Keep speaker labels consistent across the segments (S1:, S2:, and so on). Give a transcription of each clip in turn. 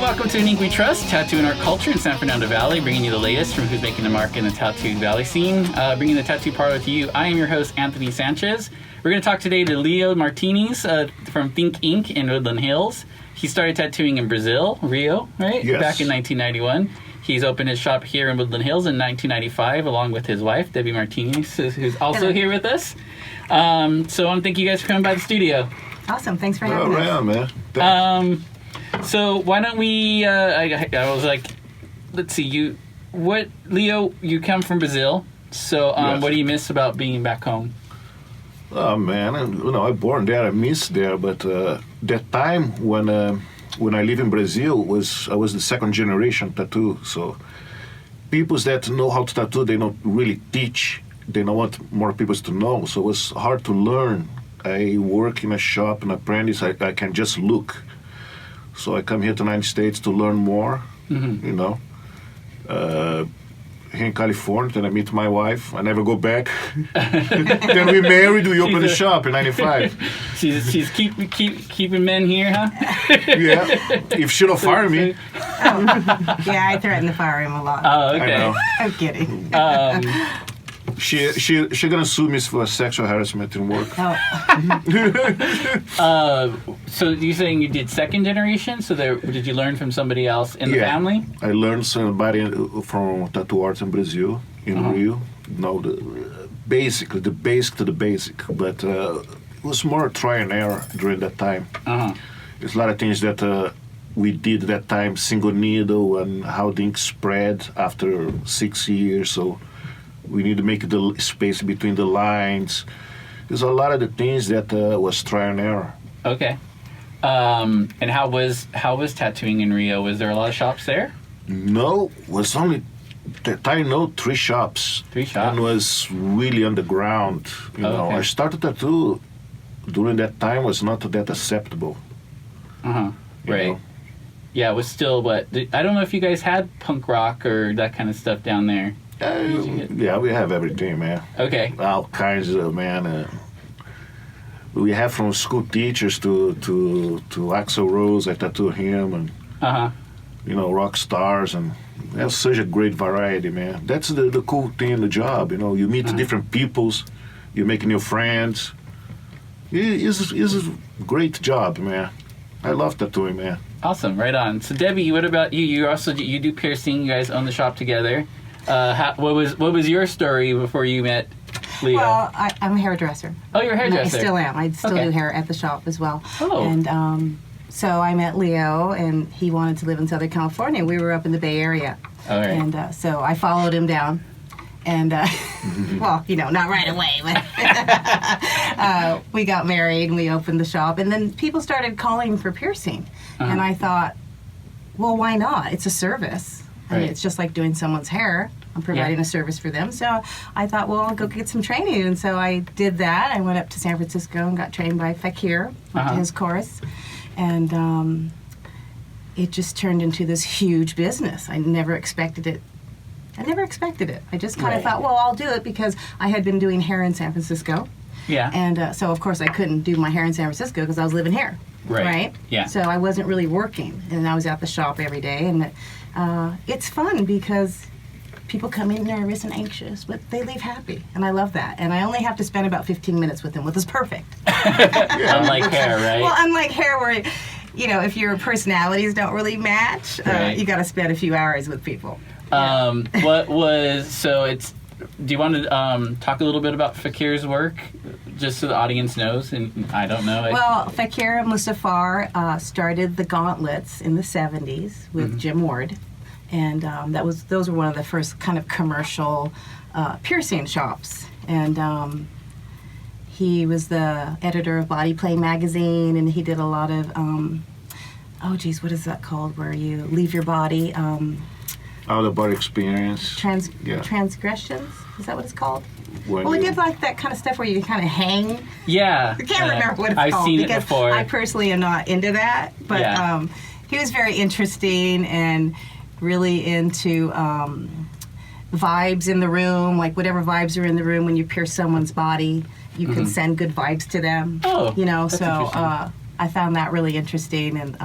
S1: welcome to An Ink We Trust, tattoo in our culture in San Fernando Valley, bringing you the latest from who's making a mark in the tattoo valley scene, bringing the tattoo parlor to you. I am your host, Anthony Sanchez. We're going to talk today to Leo Martinis from Think Ink in Woodland Hills. He started tattooing in Brazil, Rio, right?
S2: Yes.
S1: Back in 1991. He's opened his shop here in Woodland Hills in 1995, along with his wife, Debbie Martinis, who's also here with us. So I want to thank you guys for coming by the studio.
S3: Awesome. Thanks for having us.
S2: Around, man.
S1: So why don't we, I was like, let's see, Leo, you come from Brazil, so
S2: Yes.
S1: what do you miss about being back home?
S2: Oh man, I born there, I miss there, but that time when I live in Brazil I was the second generation tattoo, so people that know how to tattoo, they don't really teach, they don't want more people to know, so it was hard to learn. I work in a shop, an apprentice, I can just look. So I come here to the United States to learn more, Here in California, then I meet my wife. I never go back. Then we married, we opened a shop in 95.
S1: She's keeping men here, huh?
S2: Yeah, if she don't fire me.
S3: Yeah, I threaten to fire him a lot.
S1: Oh, okay.
S2: I know.
S3: I'm kidding.
S2: She gonna sue me for sexual harassment in work.
S1: So you're saying you did second generation? So did you learn from somebody else in the family?
S2: I learned somebody from tattoo arts in Brazil, in Rio. The basic to the basic, but it was more try and error during that time. There's a lot of things that we did that time, single needle and how the ink spread after 6 years. So we need to make the space between the lines. There's a lot of the things that was try and error.
S1: Okay. And how was tattooing in Rio? Was there a lot of shops there?
S2: No, was only that I know 3 shops.
S1: 3 shops.
S2: And was really underground.
S1: Okay.
S2: I started tattoo during that time was not that acceptable.
S1: Right.
S2: know?
S1: Yeah, it was still what? I don't know if you guys had punk rock or that kind of stuff down there.
S2: Yeah, we have everything, man.
S1: Okay.
S2: All kinds of, man. We have from school teachers to Axl Rose, I tattoo him, and rock stars, and we have such a great variety, man. That's the cool thing in the job, You meet different peoples, you make new friends. It's a great job, man. I love tattooing, man.
S1: Awesome, right on. So Debbie, what about you? You do piercing. You guys own the shop together. What was your story before you met Leo?
S3: Well, I'm a hairdresser.
S1: Oh, you're a hairdresser.
S3: I still am. I still do hair at the shop as well.
S1: Oh.
S3: And so I met Leo, and he wanted to live in Southern California. We were up in the Bay Area.
S1: All right.
S3: And so I followed him down. And, well, not right away, but we got married and we opened the shop. And then people started calling for piercing. And I thought, well, why not? It's a service. I mean, it's just like doing someone's hair. I'm providing a service for them. So I thought, well, I'll go get some training. And so I did that. I went up to San Francisco and got trained by Fakir, went to his course. And it just turned into this huge business. I never expected it. I just kind of thought, well, I'll do it because I had been doing hair in San Francisco. Yeah. And so, of course, I couldn't do my hair in San Francisco because I was living here. Right. Yeah. So I wasn't really working. And I was at the shop every day. And it's fun because people come in nervous and anxious, but they leave happy. And I love that. And I only have to spend about 15 minutes with them, which is perfect.
S1: Unlike hair, right?
S3: Well, unlike hair where, if your personalities don't really match, you got to spend a few hours with people.
S1: Do you want to talk a little bit about Fakir's work, just so the audience knows? And I don't know.
S3: Well, Fakir Mustafar started the gauntlets in the 70s with Jim Ward, and those were one of the first kind of commercial piercing shops. And he was the editor of Body Play magazine, and he did a lot of what is that called? Where you leave your body.
S2: Out of body experience.
S3: Transgressions? Is that what it's called?
S2: We
S3: did like that kind of stuff where you kind of hang.
S1: Yeah.
S3: I can't remember what it's
S1: I've
S3: called.
S1: I've seen
S3: because
S1: it before.
S3: I personally am not into that. But he was very interesting and really into vibes in the room, like whatever vibes are in the room when you pierce someone's body, you can send good vibes to them.
S1: Oh,
S3: so I found that really interesting, and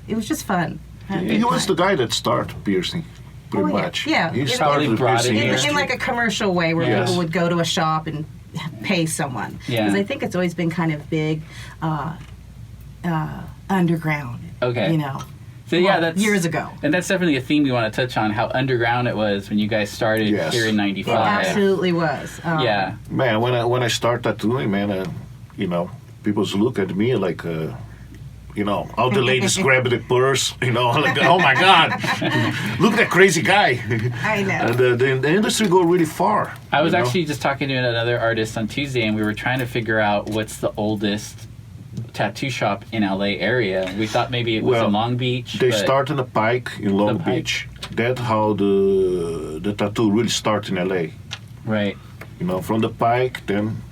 S3: it was just fun.
S2: He was the guy that started piercing, pretty much.
S3: Yeah.
S2: He
S3: It
S2: started the
S1: brought it
S2: piercing
S1: here.
S3: in like a commercial way where
S2: Yes.
S3: people would go to a shop and pay someone.
S1: Yeah.
S3: Because I think it's always been kind of big underground.
S1: Okay.
S3: You know.
S1: So yeah, that's
S3: years ago.
S1: and that's definitely a theme we want to touch on. How underground it was when you guys started
S2: Yes.
S1: here in
S3: It
S1: '95.
S3: absolutely was.
S1: Yeah.
S2: Man, when I start tattooing, man, you know, people look at me like, you know, all the ladies grab the purse, you know, like, oh my God, look at that crazy guy.
S3: I know.
S2: And the industry go really far.
S1: I was
S2: you know?
S1: actually just talking to another artist on Tuesday, and we were trying to figure out what's the oldest tattoo shop in LA area. We thought maybe it was in Long Beach.
S2: They
S1: but
S2: start in the Pike in Long
S1: The Pike.
S2: Beach. That's how the tattoo really starts in LA.
S1: Right.
S2: You know, from the Pike, then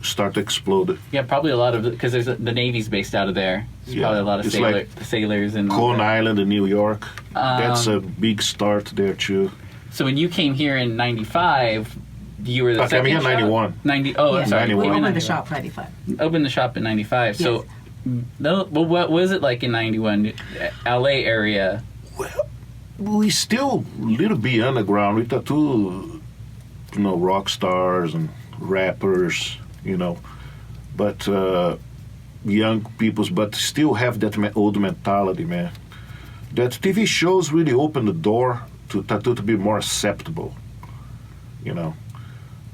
S2: start to explode.
S1: Yeah, probably a lot of because there's the Navy's based out of there. There's
S2: Yeah,
S1: probably a lot of
S2: it's like
S1: sailors and
S2: Coney Island in New York. That's a big start there too.
S1: So when you came here in '95, you were the
S2: I came
S1: second
S2: here in
S1: shop?
S2: 91.
S1: 90. Oh,
S3: Yeah.
S1: I'm sorry.
S2: 91.
S3: We
S2: Why
S3: opened the
S1: 91.
S3: shop 95.
S1: Opened the shop in '95. So,
S3: Yes.
S1: no, well, what was it like in '91? LA area.
S2: Well, we still a little bit underground. We tattoo, you know, rock stars and rappers, you know, but young peoples, but still have that old mentality, man. That TV shows really open the door to tattoo to be more acceptable, you know.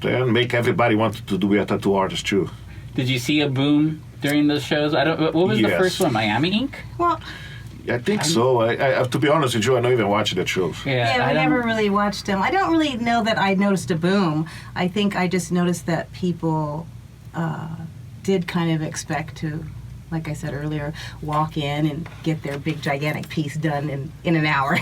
S2: Then make everybody want to be a tattoo artist too.
S1: Did you see a boom during those shows? I don't. What was the
S2: Yes.
S1: first one? Miami Ink.
S3: Well,
S2: I think so. I to be honest with you, I don't even watch that shows.
S3: yeah,
S1: I
S3: we
S1: don't-
S3: never really watched them. I don't really know that I noticed a boom. I think I just noticed that people did kind of expect to, like I said earlier, walk in and get their big gigantic piece done in an hour.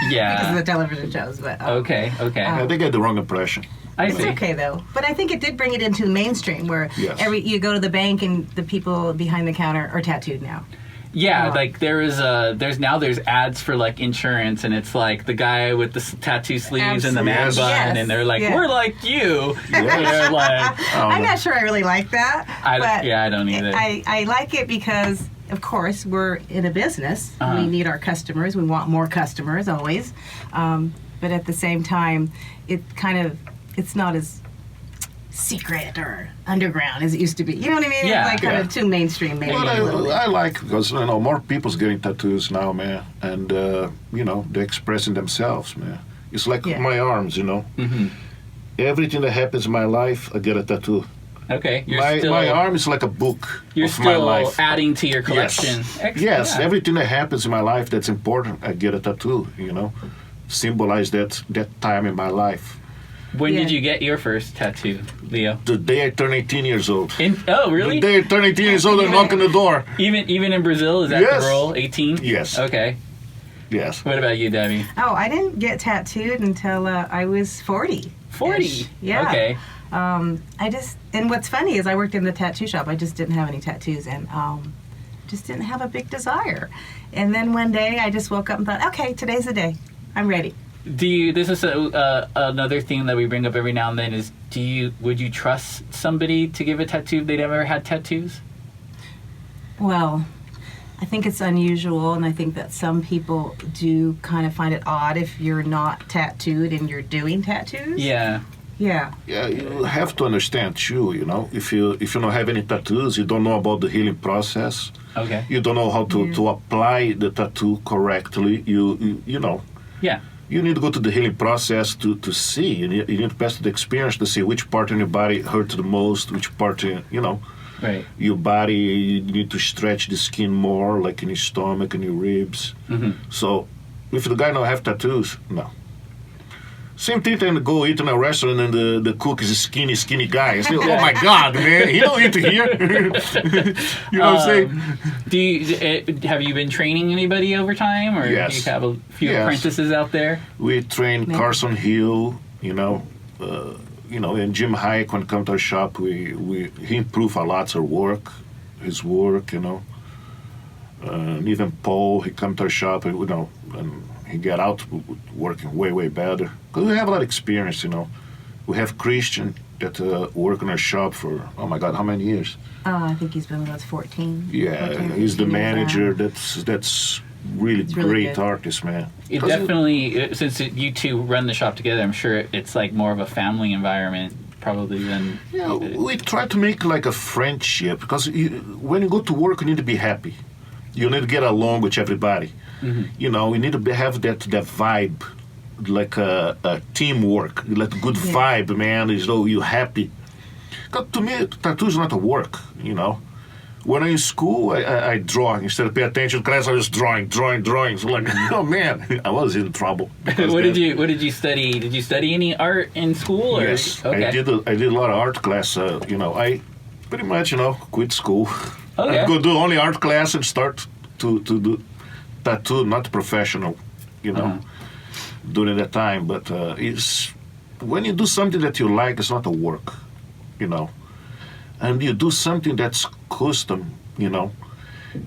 S1: Yeah.
S3: because of the television shows. But
S1: Okay.
S2: Yeah, they get the wrong impression.
S1: I
S3: It's
S1: see.
S3: okay though. But I think it did bring it into mainstream where
S2: Yes.
S3: you go to the bank and the people behind the counter are tattooed now.
S1: Yeah,
S3: Oh.
S1: like there's ads for like insurance, and it's like the guy with the tattoo sleeves and the man
S2: Absolutely.
S1: bun,
S3: Yes.
S1: and they're like,
S3: Yeah.
S1: "We're like you."
S2: Yes.
S1: And they're like,
S3: I'm not sure I really like that. but
S1: I don't either.
S3: I like it because, of course, we're in a business.
S1: Uh-huh.
S3: We need our customers. We want more customers always. But at the same time, it's not as secret or underground as it used to be. You know what I mean?
S1: Yeah.
S3: It's like kind
S2: Yeah.
S3: of too mainstream maybe.
S2: Well,
S3: a little bit.
S2: I like because you know more people's getting tattoos now, man, and you know they're expressing themselves, man. It's like
S3: Yeah.
S2: my arms, you know.
S1: Mhm.
S2: Everything that happens in my life, I get a tattoo.
S1: Okay, you're
S2: My
S1: still
S2: arm is like a book
S1: you're
S2: of my
S1: still
S2: life.
S1: adding to your collection.
S2: Yes,
S1: Excellent. Yeah.
S2: everything that happens in my life that's important, I get a tattoo. You know, symbolize that time in my life.
S1: When did
S3: Yeah.
S1: you get your first tattoo, Leo?
S2: The day I turn 18 years old.
S1: Oh, really?
S2: The day I turn 18 years old, I knock on the door.
S1: Even in Brazil, is that
S2: Yes.
S1: the rule? 18?
S2: Yes.
S1: Okay.
S2: Yes.
S1: What about you, Debbie?
S3: Oh, I didn't get tattooed until I was 40.
S1: 40.
S3: Yeah.
S1: Okay.
S3: And what's funny is I worked in the tattoo shop. I just didn't have any tattoos and just didn't have a big desire. And then one day I just woke up and thought, okay, today's the day. I'm ready.
S1: This is another thing that we bring up every now and then is would you trust somebody to give a tattoo if they'd ever had tattoos?
S3: Well, I think it's unusual, and I think that some people do kind of find it odd if you're not tattooed and you're doing tattoos.
S1: Yeah.
S3: Yeah.
S2: Yeah, you have to understand too. You know, if you don't have any tattoos, you don't know about the healing process.
S1: Okay.
S2: You don't know how to apply the tattoo correctly. You know.
S1: Yeah.
S2: You need to go to the healing process to see. You need to pass the experience to see which part in your body hurts the most, which part, you know,
S1: Right.
S2: your body, you need to stretch the skin more, like in your stomach and your ribs.
S1: Mm-hmm.
S2: So, if the guy don't have tattoos, no. Same thing when you go eat in a restaurant and the cook is a skinny guy. It's like, oh my God, man, he don't eat here. You know what I'm saying?
S1: Have you been training anybody over time, or
S2: Yes.
S1: do you have a few
S2: Yes.
S1: apprentices out there?
S2: We train
S3: Maybe.
S2: Carson Hill, and Jim Hayek. When come to our shop, he improved a lot our work, his work, and even Paul, he come to our shop, and he get out working way better because we have a lot of experience. We have Christian that work in our shop for oh my God, how many years?
S3: I think he's been with us 14.
S2: Yeah,
S3: 14 or
S2: he's the
S3: 15 years now.
S2: manager. That's really
S3: It's really
S2: great
S3: good.
S2: artists, man.
S1: It
S2: 'Cause
S1: definitely, since you two run the shop together, I'm sure it's like more of a family environment probably than.
S2: Yeah, we try to make like a friendship because when you go to work, you need to be happy. You need to get along with everybody. You know, you need to have that vibe, like a teamwork, like a good vibe, man. You know, you're happy. 'Cause to me, tattoo is not a work. You know, when I'm in school, I draw instead of pay attention to class. I was drawing. So like, oh man, I was in trouble.
S1: What did you study? Did you study any art in school? Or?
S2: Yes,
S1: Okay.
S2: I did a lot of art class. You know, I pretty much quit school.
S1: Okay.
S2: I go do only art class and start to do tattoo, not professional. You know, during that time. But it's when you do something that you like, it's not a work. You know, and you do something that's custom. You know,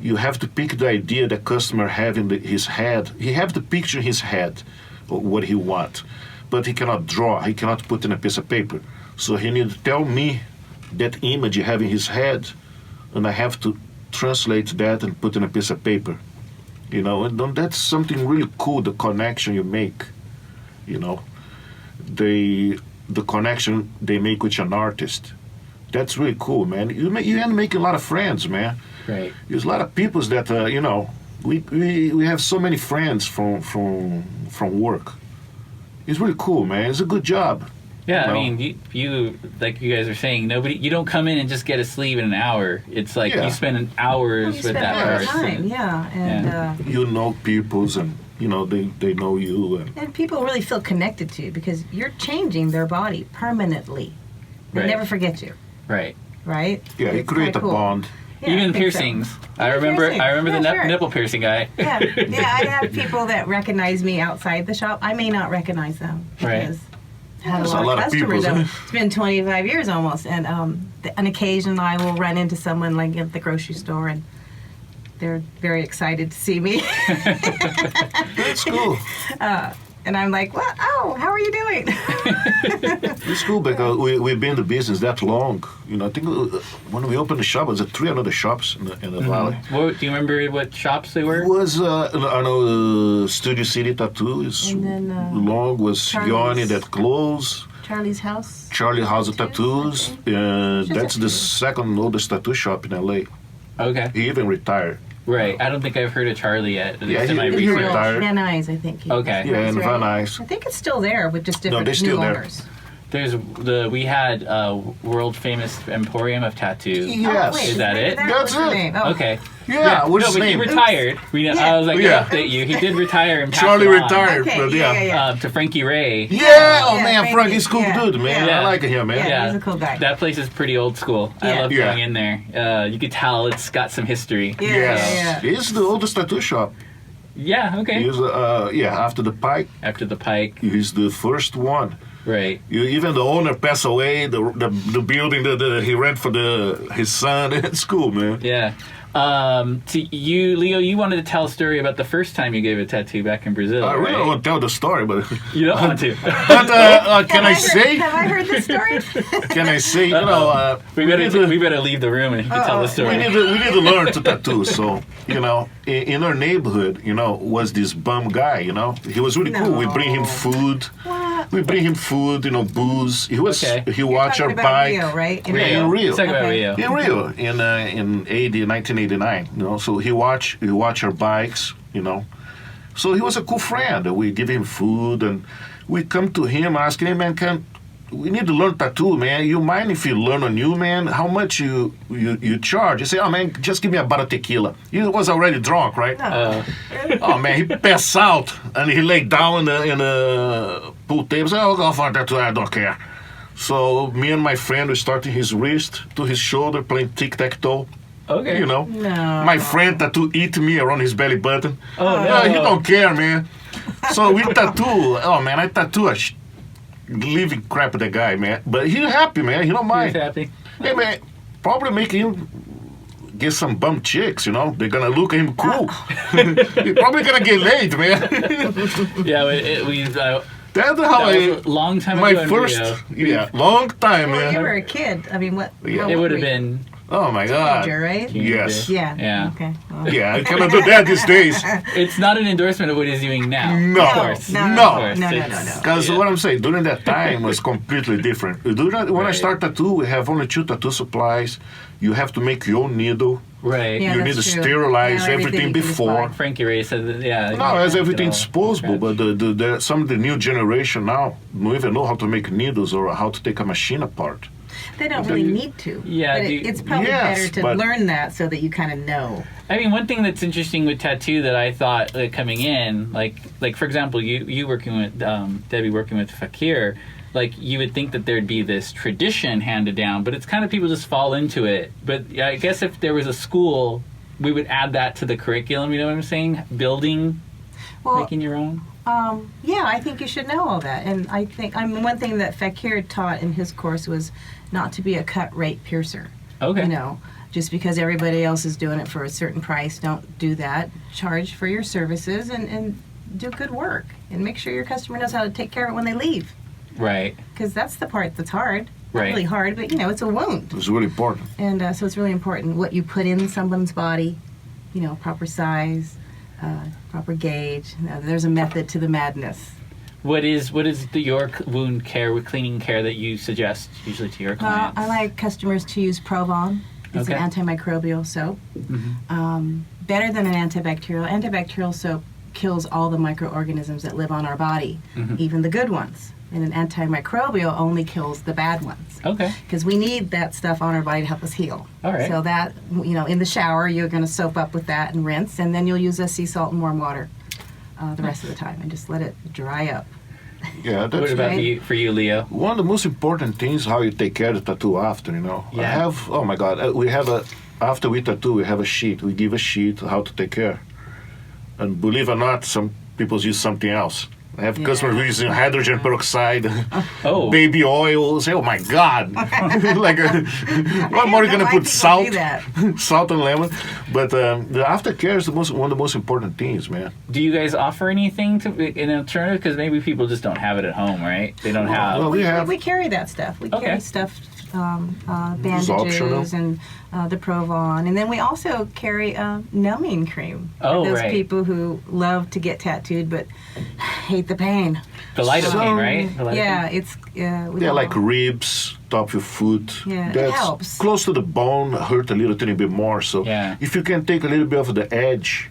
S2: you have to pick the idea the customer have in his head. He have the picture in his head of what he want, but he cannot draw. He cannot put in a piece of paper. So he need to tell me that image he have in his head, and I have to translate that and put in a piece of paper. You know, and that's something really cool. The connection you make. You know, the connection they make with an artist. That's really cool, man. You end up making a lot of friends, man.
S1: Right.
S2: There's a lot of people that you know. We have so many friends from work. It's really cool, man. It's a good job.
S1: Yeah,
S2: You know?
S1: I mean, you like you guys are saying, you don't come in and just get a sleeve in an hour. It's like
S2: Yeah.
S1: you spend hours
S3: You
S1: with
S3: spend
S1: that
S3: a lot of
S1: person.
S3: time, yeah, and
S2: You know peoples, and you know they know you,
S3: and people really feel connected to you because you're changing their body permanently. They
S1: Right.
S3: never forget you,
S1: Right.
S3: right?
S2: yeah, you
S3: It's
S2: create
S3: kinda
S2: a
S3: cool.
S2: bond.
S3: Yeah, I
S1: Even
S3: think so.
S1: piercings. I
S3: Even
S1: remember.
S3: piercing.
S1: I remember
S3: Yeah,
S1: the
S3: sure.
S1: nipple piercing guy.
S3: Yeah, I have people that recognize me outside the shop. I may not recognize them
S1: Right.
S3: because I had
S2: There's
S3: a lot of customers.
S2: people.
S3: It's been 25 years almost, and on occasion I will run into someone like at the grocery store, and they're very excited to see me,
S2: That's cool.
S3: and I'm like, "What? Oh, how are you doing?"
S2: It's cool because we've been in the business that long. You know, I think when we opened the shop, it was 3 other shops in the valley.
S1: What, do you remember what shops they were?
S2: It was I know Studio City Tattoo is
S3: And then,
S2: long. Was
S3: Charlie's.
S2: Yoni that closed.
S3: Charlie's house.
S2: Charlie House of Tattoos. That's the second oldest tattoo shop in LA.
S1: Okay.
S2: He even retired.
S1: Right. I don't think I've heard of Charlie yet. At
S2: Yeah,
S1: least in my
S2: he
S1: research.
S2: retired.
S3: Van Nuys, I think.
S1: Okay.
S2: Yeah, in
S3: Right.
S2: Van Nuys.
S3: I think it's still there with just different
S2: they're still
S3: new
S2: there.
S3: owners.
S1: We had world famous Emporium of Tattoo.
S2: Yes.
S3: Oh, wait,
S1: Is that
S3: maybe
S1: it?
S3: was
S2: That's
S3: the
S2: it.
S3: name. Oh.
S1: Okay.
S2: Yeah, what's
S1: no,
S2: his
S1: but he
S2: name?
S1: retired. I was like,
S2: Yeah.
S1: to update you. He did retire and pass
S2: Charlie
S1: it on,
S2: retired,
S3: Okay,
S2: but
S3: yeah.
S1: to Frankie Ray.
S2: Yeah, oh
S3: Yeah,
S2: man,
S3: Frankie,
S2: Frank, he's cool
S3: yeah,
S2: dude, man.
S1: yeah.
S2: I like him, man.
S3: Yeah. he's a cool guy.
S1: That place is pretty old school. I
S3: Yeah.
S1: love
S2: Yeah.
S1: going in there. You could tell it's got some history.
S3: Yeah,
S2: Yes.
S3: yeah.
S2: It's the oldest tattoo shop.
S1: Yeah, okay.
S2: He's after the Pike,
S1: After the Pike.
S2: he's the first one.
S1: Right.
S2: Even the owner passed away. The building that he rent for his son. It's cool, man.
S1: Yeah. To you, Leo, you wanted to tell a story about the first time you gave a tattoo back in Brazil,
S2: I really
S1: right?
S2: don't want to tell the story, but
S1: You don't want to.
S2: but can I say?
S3: Have I heard this story?
S2: Can I say? You know,
S1: we better leave the room and you can tell the
S2: we
S1: story.
S2: need to learn to tattoo. So you know, in our neighborhood, you know, was this bum guy. You know, he was really cool. We bring him food.
S3: What?
S2: We bring him food. You know, booze. He was.
S1: Okay.
S2: He watched our
S3: Talking about
S2: bike.
S3: Rio, right? In
S2: Yeah, in Rio.
S1: Let's talk about
S3: Okay.
S1: Rio.
S2: In Rio, in 1989, you know, so he watched our bikes, you know. So he was a cool friend. We give him food, and we come to him asking him, man, we need to learn tattoo, man. You mind if you learn on you, man? How much you charge? You say, oh man, just give me a bottle of tequila. He was already drunk, right? Oh man, he passed out and he laid down in the pool table. Said, "I'll go for a tattoo. I don't care." So me and my friend we started his wrist to his shoulder, playing tic-tac-toe.
S1: Okay.
S2: You know,
S3: No.
S2: my friend tattoo eat me around his belly button.
S1: Oh, no.
S2: Yeah, he don't care, man. So we tattoo. Oh man, I tattoo a living crap the guy, man. But he happy, man. He don't
S1: He was
S2: mind.
S1: happy.
S2: Hey man, probably make him get some bum chicks. You know, they're gonna look at him cool. He's probably gonna get laid, man.
S1: Yeah,
S2: That's how
S1: that
S2: I.
S1: was a long time
S2: My
S1: ago in
S2: first,
S1: Rio.
S2: long time,
S3: Well,
S2: man.
S3: you were a kid. I mean, what?
S2: Yeah.
S3: how
S1: It
S3: old
S1: would have
S3: were you?
S1: been
S2: Oh my God.
S3: Teenager, right?
S2: Yes.
S3: Yeah.
S1: Yeah.
S3: Okay. Well,
S2: Yeah, I cannot do that these days.
S1: It's not an endorsement of what he's doing now.
S2: No.
S1: Of course.
S3: No.
S1: Of course.
S3: No.
S1: It's-
S2: Because
S1: yeah.
S2: what I'm saying, during that time was completely different. When I
S1: Right.
S2: start tattoo, we have only 2 tattoo supplies. You have to make your own needle.
S1: Right.
S3: Yeah,
S2: You
S3: that's
S2: need to
S3: true.
S2: sterilize
S3: Now everything
S2: everything
S3: you can just
S2: before.
S3: buy.
S1: Frankie Ray said that, yeah.
S2: No, as everything's
S1: all
S2: disposable,
S1: scratch.
S2: but some of the new generation now don't even know how to make needles or how to take a machine apart.
S3: They don't really need to.
S1: Yeah,
S3: But
S1: do you-
S3: it's probably
S2: Yes,
S3: better to
S2: but-
S3: learn that so that you kind of know.
S1: I mean, one thing that's interesting with tattoo that I thought coming in, like for example, you working with Debbie working with Fakir, like you would think that there'd be this tradition handed down, but it's kind of people just fall into it. But I guess if there was a school, we would add that to the curriculum. You know what I'm saying? Building,
S3: Well,
S1: making your own.
S3: yeah, I think you should know all that. And I think one thing that Fakir taught in his course was not to be a cut rate piercer.
S1: Okay.
S3: You know, just because everybody else is doing it for a certain price, don't do that. Charge for your services and do good work. And make sure your customer knows how to take care of it when they leave.
S1: Right.
S3: Because that's the part that's hard. Not
S1: Right.
S3: really hard, but, it's a wound.
S2: It's really important.
S3: And so it's really important what you put in someone's body, proper size, proper gauge. There's a method to the madness.
S1: What is your wound care, cleaning care that you suggest usually to your clients?
S3: I like customers to use Provon. It's
S1: Okay.
S3: an antimicrobial soap. Better than an antibacterial. Antibacterial soap kills all the microorganisms that live on our body, even the good ones. And an antimicrobial only kills the bad ones.
S1: Okay.
S3: Because we need that stuff on our body to help us heal.
S1: All right.
S3: So that, in the shower, you're going to soap up with that and rinse, and then you'll use a sea salt and warm water the rest of the time and just let it dry up.
S2: Yeah,
S1: What
S2: that's
S1: about
S3: right.
S1: for you, Leo?
S2: one of the most important things. How you take care of the tattoo after. I
S1: Yeah.
S2: have. Oh my God, we have after we tattoo, we have a sheet. We give a sheet how to take care. And believe it or not, some people use something else. I have customers who using hydrogen peroxide,
S1: Oh.
S2: baby oil. Say, oh my God! What more are you gonna
S3: Why
S2: put
S3: people
S2: salt,
S3: do that?
S2: salt and lemon? But the aftercare is one of the most important things, man.
S1: Do you guys offer anything to an alternative? Because maybe people just don't have it at home, right? They don't have.
S2: Well, we have.
S3: We carry that stuff. We
S1: Okay.
S3: carry stuff,
S2: optional.
S3: bandages and the Provon. And then we also carry numbing cream.
S1: Oh,
S3: for those
S1: right.
S3: people who love to get tattooed but hate the pain.
S1: The lidocaine,
S2: So-
S1: right? The lidocaine?
S3: Yeah, it's... we
S2: Yeah,
S3: don't-
S2: like ribs, top of your foot.
S3: Yeah, it
S2: That's
S3: helps.
S2: close to the bone, hurt a little tiny bit more. So
S1: Yeah.
S2: if you can take a little bit of the edge,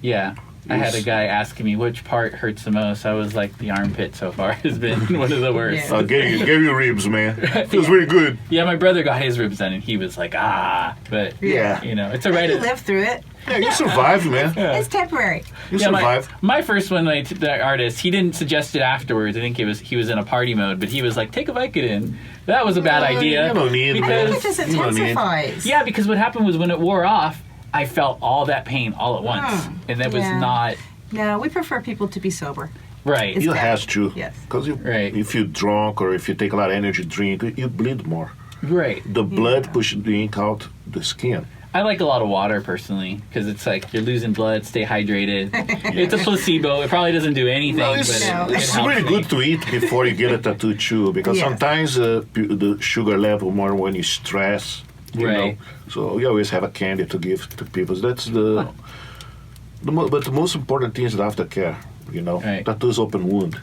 S1: Yeah. I had a
S2: Yes.
S1: guy asking me which part hurts the most. I was like, the armpit so far has been one of the worst.
S3: Yeah.
S2: Gave you ribs, man. Feels really good.
S1: Yeah, my brother got his ribs done, and he was like, but
S2: Yeah.
S1: it's a right.
S3: You live through it.
S2: Yeah, you survived, man.
S3: It's temporary.
S2: You
S1: Yeah,
S2: survived.
S1: my first one, the artist, he didn't suggest it afterwards. I think he was in a party mode, but he was like, take a Vicodin. That was a bad idea.
S2: You don't need
S3: I
S2: it.
S3: think it just
S2: You don't need-
S3: intensifies.
S1: Yeah, because what happened was when it wore off, I felt all that pain all at once, and that was
S3: Yeah.
S1: not
S3: No, we prefer people to be sober.
S1: right.
S3: It's
S2: You
S3: bad.
S2: has to.
S3: Yes.
S2: Because
S1: Right.
S2: if you're drunk or if you take a lot of energy drink, you bleed more.
S1: Right.
S2: The blood pushes the ink out the skin.
S1: I like a lot of water personally because it's like you're losing blood, stay hydrated. It's a placebo. It probably doesn't do anything,
S2: No,
S1: but
S2: it's,
S1: it
S2: it's
S1: helps
S2: really
S1: me.
S2: good to eat before you get a tattoo too, because
S3: Yeah.
S2: sometimes the sugar level more when you stress. You
S1: Right.
S2: know? So we always have a candy to give to people. That's but the most important thing is the aftercare.
S1: Right.
S2: Tattoos open wound.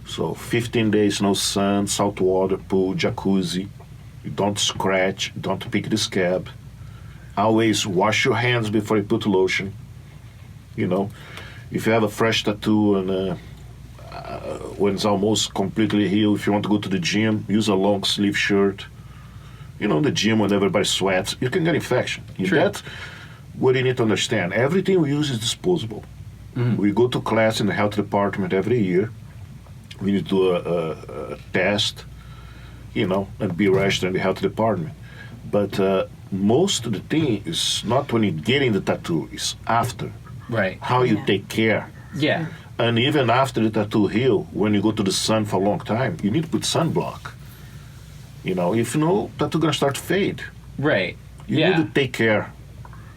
S2: So 15 days no sun, salt water, pool, jacuzzi. You don't scratch, don't pick the scab. Always wash your hands before you put lotion. If you have a fresh tattoo and when it's almost completely healed, if you want to go to the gym, use a long sleeve shirt. The gym when everybody sweats, you can get infection.
S1: True.
S2: That's what you need to understand. Everything we use is disposable. We go to class in the health department every year. We need to do a test, and be registered in the health department. But most of the thing is not when you get in the tattoo, it's after.
S1: Right.
S2: How you
S3: Yeah.
S2: take care.
S1: Yeah.
S2: And even after the tattoo heal, when you go to the sun for a long time, you need to put sunblock. If no, tattoo gonna start to fade.
S1: Right.
S2: You
S1: yeah.
S2: need to take care.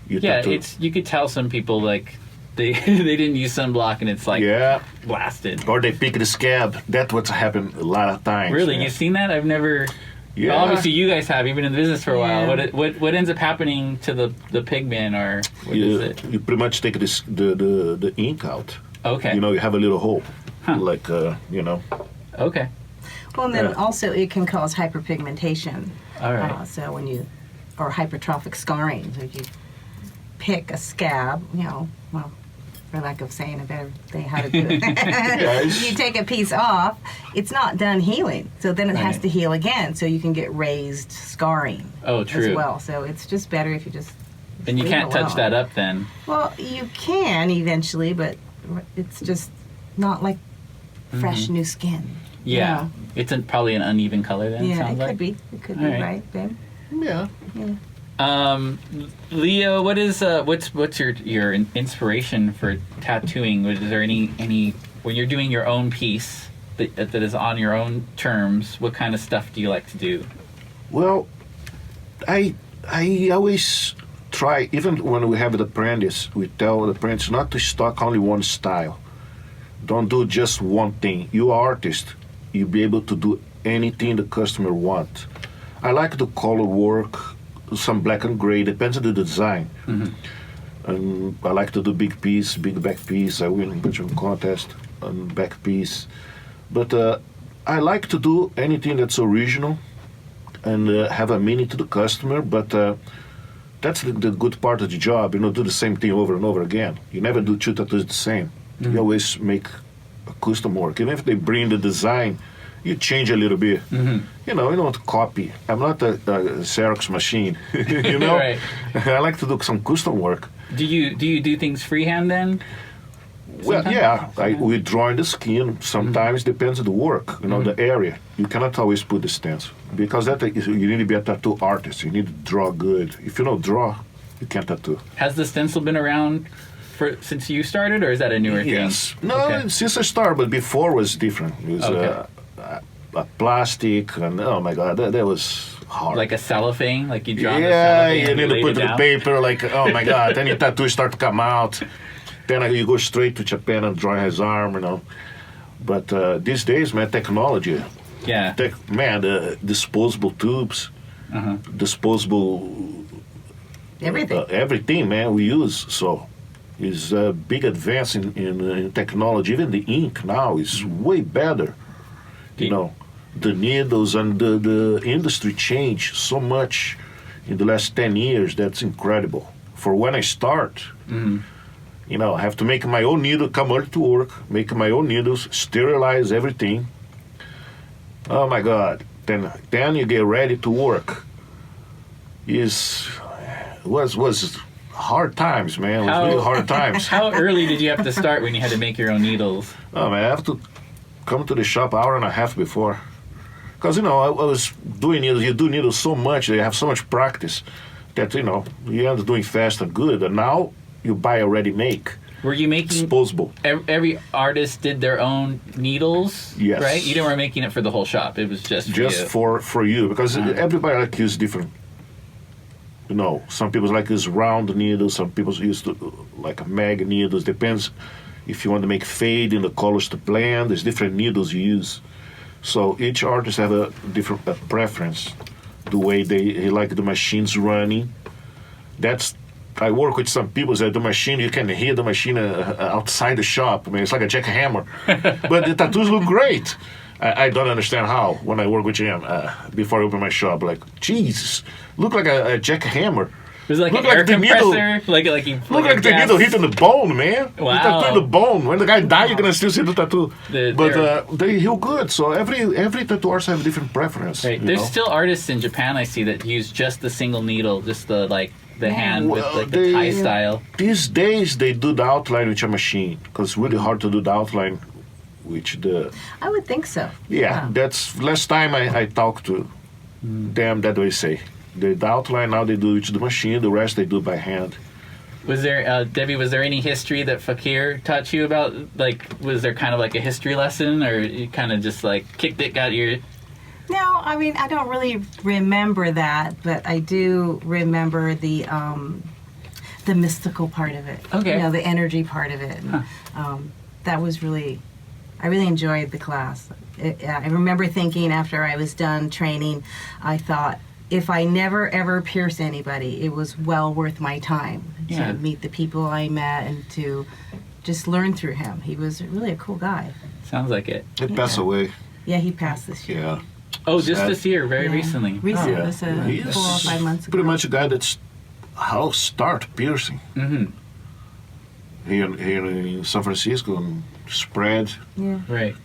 S2: Your
S1: Yeah.
S2: tattoo.
S1: You could tell some people like they they didn't use sunblock and it's like
S2: Yeah.
S1: blasted.
S2: Or they pick the scab. That's what's happened a lot of times.
S1: Really,
S2: man.
S1: you've seen that? I've never.
S2: Yeah.
S1: Obviously, you guys have. You've been in the business for a while.
S3: Yeah.
S1: What ends up happening to the pigment, or what is it?
S2: You pretty much take the ink out.
S1: Okay.
S2: You have a little hole,
S1: Huh.
S2: like
S1: Okay.
S3: Well, and then
S2: Yeah.
S3: also it can cause hyperpigmentation.
S1: All right.
S3: So or hypertrophic scarring. So if you pick a scab, well, for lack of saying a better thing, how to do it.
S2: Yes.
S3: You take a piece off, it's not done healing. So then it has
S1: Right.
S3: to heal again. So you can get raised scarring
S1: Oh, true.
S3: as well. So it's just better if you just
S1: And you
S3: leave
S1: can't
S3: it
S1: touch
S3: alone.
S1: that up then.
S3: Well, you can eventually, but it's just not like fresh new skin.
S1: Yeah. It's probably an uneven color then.
S3: Yeah,
S1: sounds
S3: it
S1: like.
S3: could be. It could be,
S1: All right.
S3: right, babe?
S2: Yeah.
S1: Leo, what's your inspiration for tattooing? Is there any when you're doing your own piece that is on your own terms? What kind of stuff do you like to do?
S2: Well, I always try, even when we have the apprentice, we tell the apprentice not to stock only one style. Don't do just one thing. You artist, you'll be able to do anything the customer wants. I like the color work, some black and gray, depends on the design. And I like to do big back piece. I win a bunch of contest on back piece. But I like to do anything that's original and have a meaning to the customer, but that's the good part of the job. Do the same thing over and over again. You never do 2 tattoos the same. You always make a custom work. Even if they bring the design, you change a little bit. You don't copy. I'm not a Xerox machine.
S1: Right.
S2: I like to do some custom work.
S1: Do you do things freehand then?
S2: Well,
S1: Sometimes?
S2: yeah, we draw in the skin. Sometimes depends on the work, the area. You cannot always put the stencil because you need to be a tattoo artist. You need to draw good. If you don't draw, you can't tattoo.
S1: Has the stencil been around since you started, or is that a newer thing?
S2: Yes. No,
S1: Okay.
S2: since I started, but before was different. It was
S1: Okay.
S2: a plastic, and oh my God, that was hard.
S1: Like a cellophane, like you draw.
S2: Yeah,
S1: the
S2: you
S1: cellophane
S2: need
S1: and
S2: to
S1: laid
S2: put
S1: it
S2: the
S1: down?
S2: paper, like, oh my God, then your tattoo start to come out. Then you go straight to Japan and draw his arm, But these days, man, technology.
S1: Yeah.
S2: The disposable tubes, disposable
S3: Everything.
S2: everything, man, we use. So it's a big advance in technology. Even the ink now is way better. The needles and the industry changed so much in the last 10 years. That's incredible. For when I start, I have to make my own needle, come early to work, make my own needles, sterilize everything. Oh my God! Then you get ready to work. Was hard times, man. It was really hard times.
S1: How early did you have to start when you had to make your own needles?
S2: Oh man, I have to come to the shop hour and a half before, because I was doing needles. You do needles so much, you have so much practice that you end up doing fast and good. And now you buy a ready make.
S1: Were you making
S2: disposable?
S1: Every artist did their own needles,
S2: Yes.
S1: right? You didn't were making it for the whole shop. It was just
S2: for you, because everybody like use different. Some people like use round needles. Some people use like mag needles. Depends if you want to make fade in the colors to blend. There's different needles you use. So each artist have a different preference. The way they like the machines running. I work with some people that the machine, you can hear the machine outside the shop. I mean, it's like a jackhammer. But the tattoos look great. I don't understand how when I work with him before I open my shop. Like, Jesus, look like a jackhammer.
S1: It was like
S2: Look
S1: an air
S2: like the needle-
S1: compressor, like
S2: Look like the needle hitting the bone, man.
S1: Wow.
S2: The tattoo in the bone. When the guy dies, you're gonna still see the tattoo.
S1: They're-
S2: They heal good. So every tattoo artist have a different preference.
S1: Right. There's still artists in Japan I see that use just the single needle, just the hand with
S2: Well,
S1: the tie style.
S2: These days they do the outline with a machine because it's really hard to do the outline with the.
S3: I would think so.
S2: Yeah, that's last time I talked to them. That they say the outline now they do it with the machine. The rest they do by hand.
S1: Was there, Debbie? Was there any history that Fakir taught you about? Like, was there kind of like a history lesson, or you kind of just like kicked it, got your?
S3: No, I mean, I don't really remember that, but I do remember the mystical part of it.
S1: Okay.
S3: The energy part of it. And, that was really, I really enjoyed the class. I remember thinking after I was done training, I thought, if I never ever pierce anybody, it was well worth my time to meet the people I met and to just learn through him. He was really a cool guy.
S1: Sounds like it.
S2: He passed away.
S3: Yeah, he passed this year.
S2: Yeah.
S1: Oh, just this year, very recently.
S3: Recently,
S2: Yeah.
S3: this 4
S2: He's
S3: or 5 months ago.
S2: pretty much a guy that's how start piercing.
S1: Mm-hmm.
S2: Here in San Francisco and spread
S3: Yeah.
S1: Right.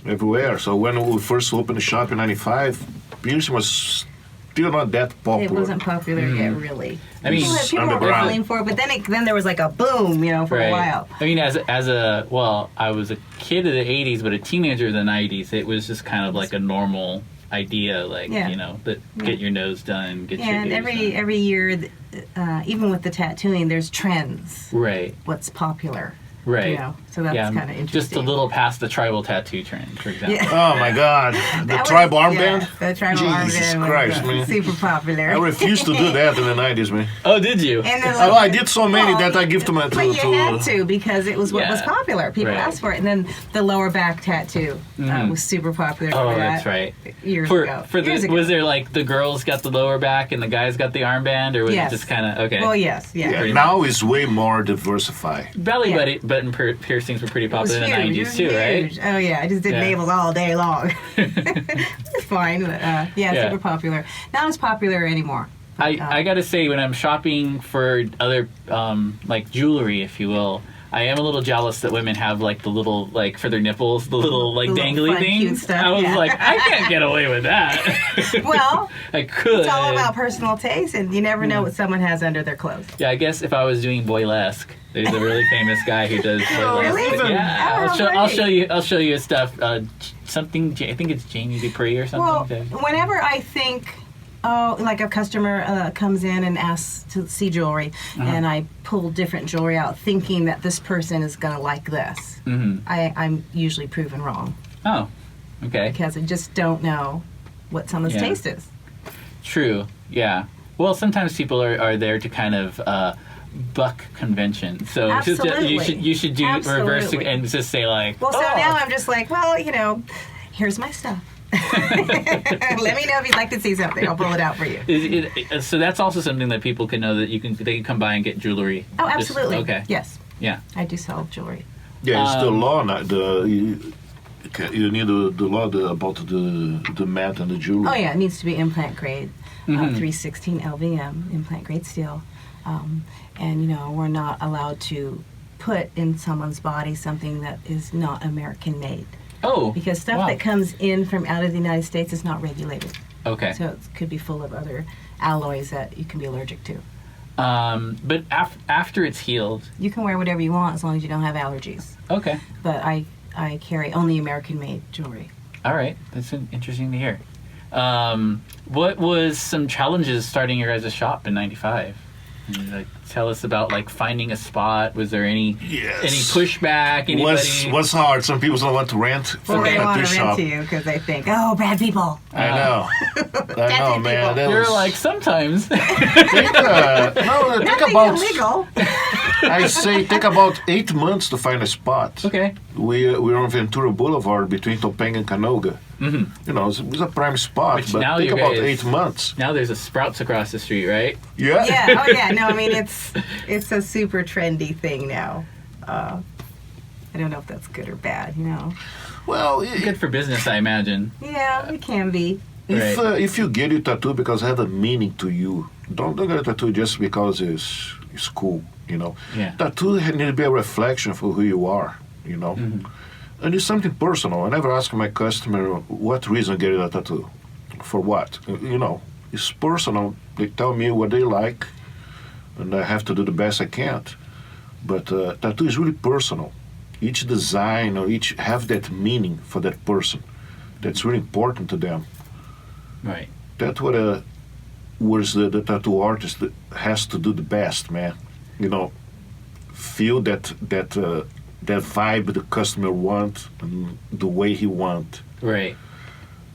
S2: everywhere. So when we first opened the shop in '95, piercing was still not that popular.
S3: It wasn't popular yet, really.
S1: I mean,
S3: People were
S2: underground.
S3: falling for it, but then there was like a boom, for a while.
S1: I mean, I was a kid of the '80s, but a teenager of the '90s. It was just kind of like a normal idea, like that get your nose done, get your
S3: And
S1: ears done.
S3: every year, even with the tattooing, there's trends.
S1: Right.
S3: What's popular.
S1: Right.
S3: So that's kind of interesting.
S1: Just a little past the tribal tattoo trend, for example.
S3: Yeah.
S2: Oh my God! The
S3: That was-
S2: tribal armband.
S3: Yeah, the tribal
S2: Jesus
S3: armband
S2: Christ,
S3: was
S2: man!
S3: super popular.
S2: I refused to do that in the '90s, man.
S1: Oh, did you?
S3: And then,
S2: I did so many that I give to my
S3: But you had to because it was what was
S1: Yeah.
S3: popular. People
S1: Right.
S3: asked for it. And then the lower back tattoo was super popular.
S1: Oh,
S3: for
S1: that's
S3: that
S1: right.
S3: Years
S1: For
S3: ago.
S1: the
S3: Years ago.
S1: was there like the girls got the lower back and the guys got the armband, or was
S3: Yes.
S1: it just kind of okay?
S3: Well, yes, yeah.
S2: Yeah, now it's way more diversified.
S1: Belly
S3: Yeah.
S1: button piercings were pretty
S3: It was
S1: popular in the
S3: huge. It
S1: '90s
S3: was
S1: too, right?
S3: huge. Oh yeah, I just did
S1: Yeah.
S3: nails all day long. It's fine, but
S1: Yeah.
S3: super popular. Not as popular anymore.
S1: I gotta say, when I'm shopping for other like jewelry, if you will, I am a little jealous that women have like the little like for their nipples, the little like
S3: The little
S1: dangly
S3: fun, cute
S1: things.
S3: stuff,
S1: I was
S3: yeah.
S1: like, I can't get away with that.
S3: Well,
S1: I could.
S3: it's all about personal taste, and you never know what someone has under their clothes.
S1: Yeah, I guess if I was doing boylesque, there's a really famous guy who does boylesque.
S3: really?
S1: Yeah,
S3: Oh,
S1: I'll
S3: great.
S1: show you. I'll show you his stuff. Something. I think it's Jamie Dupree or something.
S3: Well, whenever I think, like a customer comes in and asks to see jewelry, and I pull different jewelry out, thinking that this person is gonna like this, I'm usually proven wrong
S1: Oh, okay.
S3: because I just don't know what someone's
S1: Yeah.
S3: taste is.
S1: True. Yeah. Well, sometimes people are there to kind of buck convention. So
S3: Absolutely.
S1: you should do reverse
S3: Absolutely.
S1: and just say like.
S3: Well, so
S1: "Oh,
S3: now I'm just like, well, here's my stuff. Let me know if you'd like to see something. I'll pull it out for you.
S1: So that's also something that people can know that they can come by and get jewelry.
S3: Oh,
S1: Just-
S3: absolutely.
S1: okay.
S3: Yes,
S1: Yeah.
S3: I do sell jewelry.
S2: Yeah, it's the law. You need the law about the mat and the jewelry.
S3: Oh yeah, it needs to be implant grade, 316 LVM, implant grade steel, and we're not allowed to put in someone's body something that is not American made
S1: Oh.
S3: because stuff
S1: wow.
S3: that comes in from out of the United States is not regulated.
S1: Okay.
S3: So it could be full of other alloys that you can be allergic to.
S1: But after it's healed.
S3: You can wear whatever you want as long as you don't have allergies.
S1: Okay.
S3: But I carry only American made jewelry.
S1: All right. That's interesting to hear. What was some challenges starting your guys' shop in '95? Like, tell us about like finding a spot. Was there any pushback? Anybody?
S2: What's hard? Some people don't want to rent for
S3: Well, they
S2: a
S3: want
S2: tattoo
S3: to rent
S2: shop.
S3: to you because they think, oh, bad people.
S2: I know. I know, man. That
S1: You're
S2: was,
S1: like sometimes.
S2: think
S3: Nothing
S2: about.
S3: illegal.
S2: I say take about 8 months to find a spot.
S1: Okay.
S2: We're on Ventura Boulevard between Topanga and Canoga. It was a prime spot,
S1: Which
S2: but
S1: now
S2: take
S1: you
S2: about
S1: guys-
S2: 8 months.
S1: Now there's a Sprouts across the street, right?
S2: Yeah.
S3: Yeah. Oh, yeah. No, I mean it's a super trendy thing now. I don't know if that's good or bad.
S2: Well,
S1: Good for business, I imagine.
S3: Yeah, it can be.
S2: if you get a tattoo because it has a meaning to you, don't get a tattoo just because it's cool.
S1: Yeah.
S2: Tattoo need to be a reflection for who you are. And it's something personal. I never ask my customer what reason get a tattoo, for what. It's personal. They tell me what they like, and I have to do the best I can. But tattoo is really personal. Each design or each have that meaning for that person. That's really important to them.
S1: Right.
S2: That's what was the tattoo artist that has to do the best, man. Feel that vibe the customer want and the way he want.
S1: Right.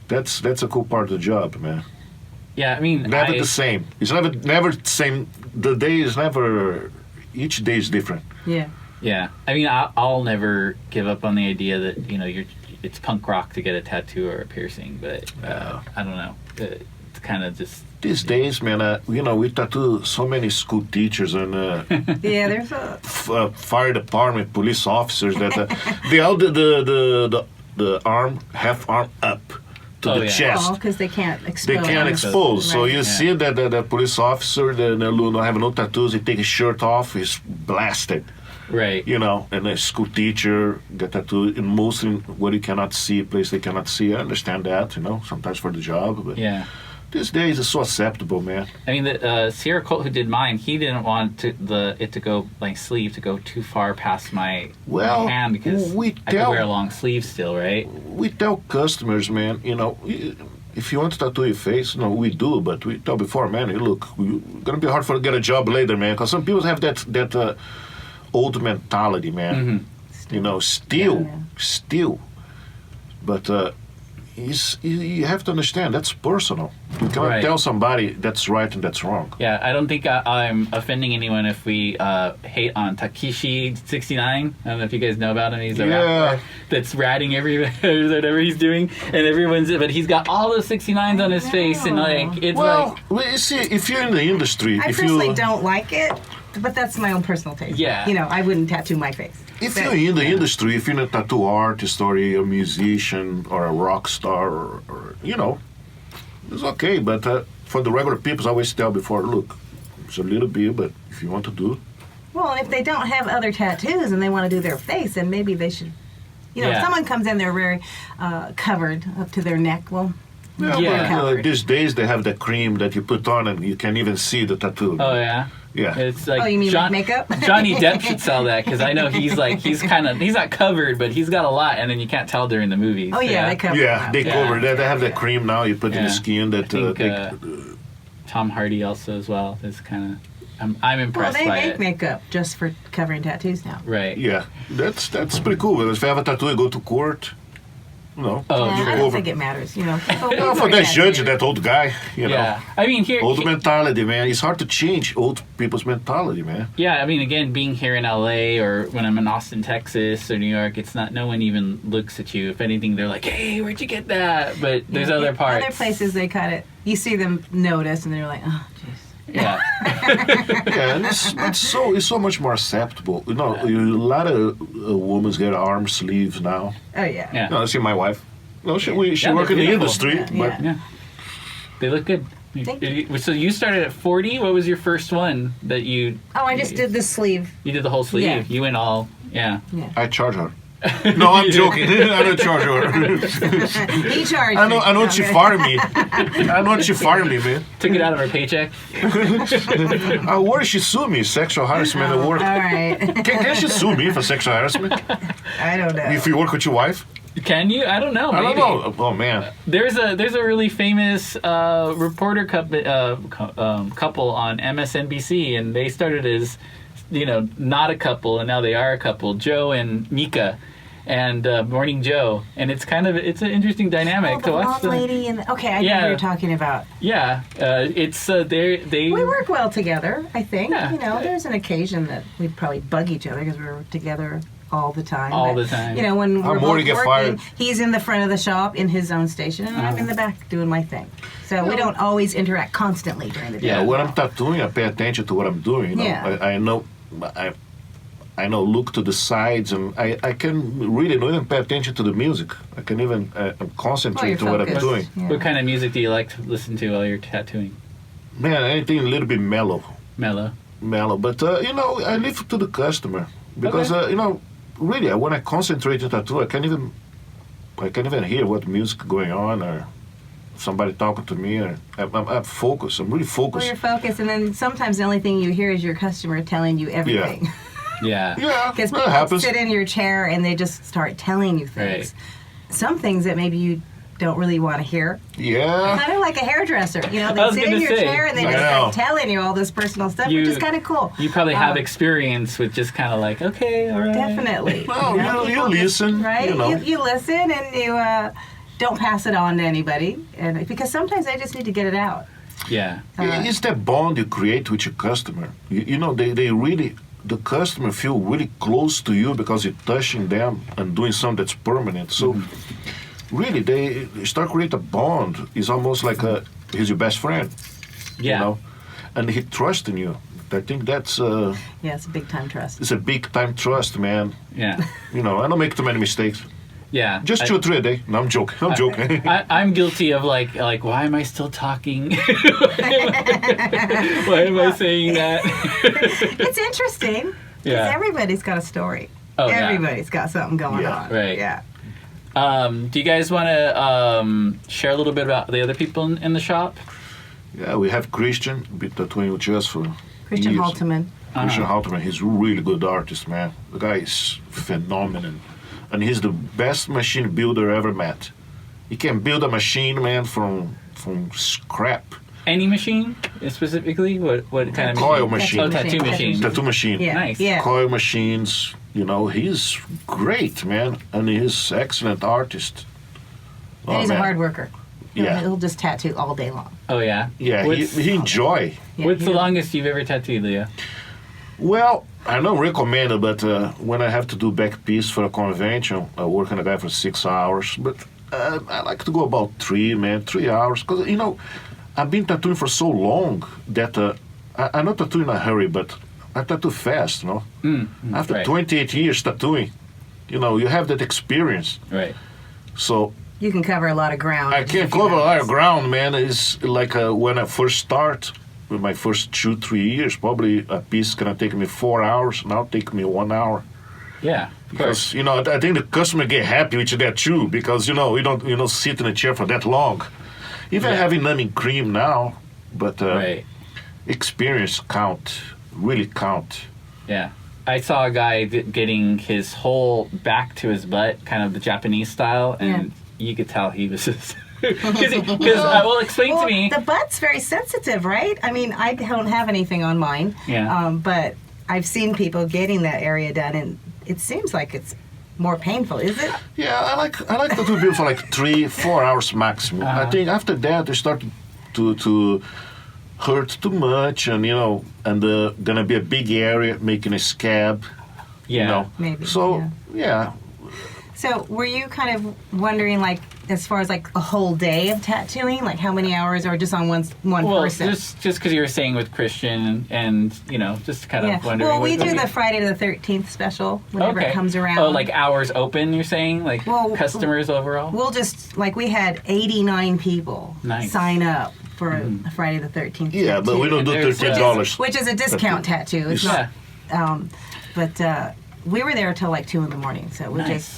S2: That's a cool part of the job, man.
S1: Yeah, I mean,
S2: Never the same. It's never the same. The day is never. Each day is different.
S3: Yeah.
S1: Yeah, I mean, I'll never give up on the idea that it's punk rock to get a tattoo or a piercing, but I don't know. It's kind of just
S2: these days, man. We tattoo so many school teachers and
S3: Yeah, there's a
S2: fire department, police officers that they hold the arm, half arm up to the chest.
S3: because they can't expose.
S2: They can't expose. So
S3: Right.
S2: you see that the police officer, the don't have no tattoos, he take his shirt off, he's blasted.
S1: right.
S2: And a school teacher get tattooed, and mostly what you cannot see, a place they cannot see. I understand that, sometimes for the job, but
S1: Yeah.
S2: these days it's so acceptable, man.
S1: I mean, the Sierra Colt who did mine, he didn't want it to go, my sleeve to go too far past my hand because I could wear a long sleeve still, right?
S2: We tell customers, man, if you want to tattoo your face, we do, but we tell before, man, look, it's gonna be hard for you to get a job later, man, because some people have that old mentality, man. Still. But you have to understand, that's personal. You cannot tell somebody that's right and that's wrong.
S1: Yeah, I don't think I'm offending anyone if we hate on Takeshi 69. I don't know if you guys know about him. He's a rapper that's ratting everywhere, whatever he's doing, and but he's got all those 69s on his face, and it's
S2: you see, if you're in the industry,
S3: I personally don't like it, but that's my own personal taste.
S1: Yeah.
S3: I wouldn't tattoo my face.
S2: If you're in the industry, if you're a tattoo artist or a musician or a rock star, or it's okay. But for the regular people, I always tell before, look, it's a little bit, but if you want to do.
S3: Well, and if they don't have other tattoos and they want to do their face, then maybe they should. If someone comes in, they're very covered up to their neck. Well.
S2: These days they have the cream that you put on and you can even see the tattoo.
S1: Oh yeah.
S2: Yeah.
S1: It's like
S3: you mean like makeup?
S1: Johnny Depp should sell that because I know he's not covered, but he's got a lot, and then you can't tell during the movies.
S3: Oh yeah, they cover.
S2: Yeah, they cover that. They have the cream now. You put in the skin that.
S1: I think, Tom Hardy also as well. Is kind of. I'm impressed by it.
S3: Well, they make makeup just for covering tattoos now.
S1: Right.
S2: Yeah, that's pretty cool. If you have a tattoo, you go to court.
S1: Oh,
S3: I don't think it matters. For
S2: that judge, that old guy.
S1: Yeah. I mean,
S2: old mentality, man. It's hard to change old people's mentality, man.
S1: Yeah, I mean, again, being here in LA or when I'm in Austin, Texas or New York, it's not. No one even looks at you. If anything, they're like, "Hey, where'd you get that?" But there's other parts.
S3: Other places they cut it. You see them notice, and they're like, "Oh, jeez."
S1: Yeah.
S2: And it's so much more acceptable. A lot of women get arm sleeves now.
S3: Oh yeah.
S2: I see my wife. She work in the industry, but
S1: they look good. So you started at 40. What was your first one that you?
S3: Oh, I just did the sleeve.
S1: You did the whole sleeve.
S3: Yeah.
S1: You went all. Yeah.
S2: I charge her. No, I'm joking. I don't charge her.
S3: He charged.
S2: I know she fired me. I know she fired me, man.
S1: Took it out of her paycheck.
S2: Where she sue me? Sexual harassment at work.
S3: All right.
S2: Can she sue me for sexual harassment?
S3: I don't know.
S2: If you work with your wife?
S1: Can you? I don't know. Maybe.
S2: I don't know. Oh man.
S1: There's a really famous reporter couple on MSNBC, and they started as not a couple, and now they are a couple. Joe and Mika, and Morning Joe, and it's an interesting dynamic to watch.
S3: The lady and okay, I know what you're talking about.
S1: Yeah, it's they.
S3: We work well together. I think.
S1: Yeah.
S3: There's an occasion that we'd probably bug each other because we were together all the time.
S1: The time.
S3: When we're both
S2: get
S3: working,
S2: fired.
S3: he's in the front of the shop in his own station, and I'm in the back doing my thing. So we don't always interact constantly during the day.
S2: Yeah, when I'm tattooing, I pay attention to what I'm doing. I know. I know, look to the sides, and I can really even pay attention to the music. I can even concentrate on what I'm doing.
S3: Yeah.
S1: What kind of music do you like to listen to while you're tattooing?
S2: Man, anything a little bit mellow.
S1: Mellow.
S2: But I leave it to the customer because really, when I concentrate on tattoo, I can't even hear what music going on or somebody talking to me, or I'm focused. I'm really focused.
S3: Well, you're focused, and then sometimes the only thing you hear is your customer telling you everything.
S1: Yeah.
S3: Because people
S2: happens.
S3: sit in your chair and they just start telling you things.
S1: Right.
S3: Some things that maybe you don't really want to hear.
S2: Yeah.
S3: Kind of like a hairdresser. They sit in your chair and they just start telling you all this personal stuff, which is kind of cool.
S1: You probably have experience with just kind of like, okay, all right.
S3: Definitely.
S2: Well, you listen.
S3: Right? You listen and you don't pass it on to anybody, and because sometimes they just need to get it out.
S1: Yeah.
S2: It's that bond you create with your customer. They really the customer feel really close to you because you're touching them and doing something that's permanent. So really, they start create a bond. It's almost like he's your best friend.
S1: Yeah.
S2: You know, and he trusts in you. I think that's
S3: it's a big time trust.
S2: it's a big time trust, man.
S1: Yeah.
S2: You know, I don't make too many mistakes.
S1: Yeah.
S2: Just 2 or 3 a day. No, I'm joking. I'm joking.
S1: I'm guilty of like why am I still talking? Why am I saying that?
S3: It's interesting.
S1: Yeah.
S3: Because everybody's got a story.
S1: Oh, yeah.
S3: Everybody's got something going on.
S1: Right.
S3: Yeah.
S1: Do you guys want to share a little bit about the other people in the shop?
S2: Yeah, we have Christian, been tattooing with us for
S3: Christian
S2: years.
S3: Halterman.
S2: Christian Halterman, he's a really good artist, man. The guy is phenomenal. And he's the best machine builder I ever met. He can build a machine, man, from scrap.
S1: Any machine specifically? What kind of
S2: Coil
S1: machine?
S2: machine.
S1: Oh, tattoo machine.
S2: Tattoo machine.
S3: Yeah.
S1: Nice.
S3: Yeah.
S2: Coil machines, you know, he's great, man. And he's excellent artist.
S3: And he's a
S2: man.
S3: hard worker.
S2: Yeah.
S3: He'll just tattoo all day long.
S1: Oh yeah.
S2: Yeah,
S1: What's,
S2: he enjoy.
S3: Yeah,
S1: what's the
S3: he-
S1: longest you've ever tattooed, Leo?
S2: Well, I don't recommend it, but when I have to do back piece for a convention, I work on a guy for 6 hours. But I like to go about 3 hours. Because, you know, I've been tattooing for so long that I not tattoo in a hurry, but I tattoo fast, you know. After
S1: right.
S2: 28 years tattooing, you know, you have that experience.
S1: Right.
S2: So
S3: You can cover a lot of ground.
S2: I can't cover a lot of ground, man. It's like when I first start, with my first 2-3 years, probably a piece gonna take me 4 hours. Now take me 1 hour.
S1: Yeah. Of course.
S2: Because you know, I think the customer get happy with that too. Because you know, you don't sit in a chair for that long. Even
S1: Yeah.
S2: having numbing cream now, but
S1: Right.
S2: experience really count.
S1: Yeah. I saw a guy getting his whole back to his butt, kind of the Japanese style, and you could tell he was just. Well, explain to me.
S3: The butt's very sensitive, right? I mean, I don't have anything on mine.
S1: Yeah.
S3: But I've seen people getting that area done, and it seems like it's more painful. Is it?
S2: Yeah, I like to do people for like 3-4 hours maximum. I think after that they start to hurt too much, and you know, and gonna be a big area making a scab.
S1: Yeah.
S2: You know.
S3: Maybe,
S2: So yeah.
S3: So were you kind of wondering, like, as far as like a whole day of tattooing, like how many hours, or just on one
S1: Well,
S3: person?
S1: just because you were saying with Christian, and you know, just kind of wondering.
S3: Well, we
S1: what-
S3: do the Friday the 13th special whenever
S1: Okay.
S3: it comes around.
S1: Oh, like hours open, you're saying? Like
S3: Well,
S1: customers overall?
S3: We'll just, like, we had 89 people
S1: Nice.
S3: sign up for a Friday the 13th.
S2: Yeah, but we don't do
S1: And there's,
S2: $13.
S3: Which is a discount tattoo. It's
S1: Yeah.
S3: not, but we were there till like 2 in the morning, so we
S1: Nice.
S3: just,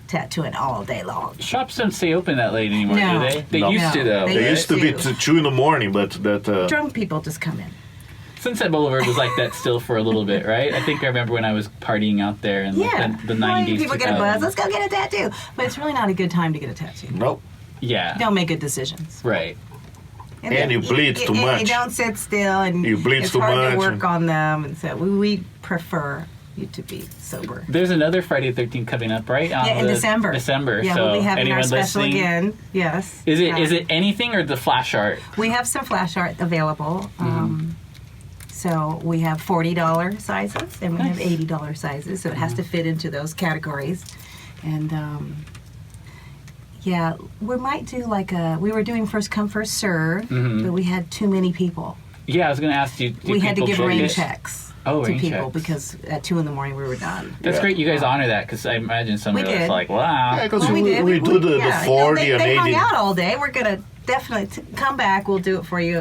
S3: tattooing all day long.
S1: Shops don't stay open that late anymore,
S3: No.
S1: do they? They
S2: No.
S1: used to,
S3: No,
S1: though.
S3: they
S2: They
S1: right?
S2: used to be
S3: to.
S2: 2 in the morning, but that
S3: Drunk people just come in.
S1: Sunset Boulevard was like that still for a little bit, right? I think I remember when I was partying out there in
S3: Yeah.
S1: the
S3: Well,
S1: 90s.
S3: people get a
S1: 2000s.
S3: buzz. Let's go get a tattoo. But it's really not a good time to get a tattoo.
S2: nope.
S1: Yeah.
S3: Don't make good decisions.
S1: Right.
S2: And you bleed too
S3: and
S2: much.
S3: You don't sit still, and
S2: You bleed
S3: it's
S2: too
S3: hard
S2: much
S3: to work
S2: and-
S3: on them. And so we prefer you to be sober.
S1: There's another Friday the 13th coming up, right? On
S3: Yeah, in
S1: the-
S3: December.
S1: December.
S3: Yeah,
S1: so
S3: we'll be having our
S1: anyone
S3: special
S1: listening,
S3: again. Yes.
S1: Is it anything or the flash art?
S3: We have some flash art available. So we have $40 sizes and we have
S1: Nice.
S3: $80 sizes. So it has to fit into those categories. And yeah, we might do like we were doing first come, first serve, but we had too many people.
S1: Yeah, I was going to ask you. Do
S3: We had to
S1: people
S3: give
S1: book
S3: rain
S1: it?
S3: checks
S1: Oh,
S3: to
S1: rain
S3: people
S1: checks.
S3: because at 2 in the morning we were done.
S1: That's
S2: Yeah.
S1: great. You guys honor that because I imagine somebody
S3: We
S1: was
S3: did.
S1: like, wow.
S2: Yeah, because
S3: Well,
S2: we do the
S3: yeah,
S2: 40
S3: they
S2: and
S3: hung
S2: 80.
S3: out all day. We're going to definitely come back. We'll do it for you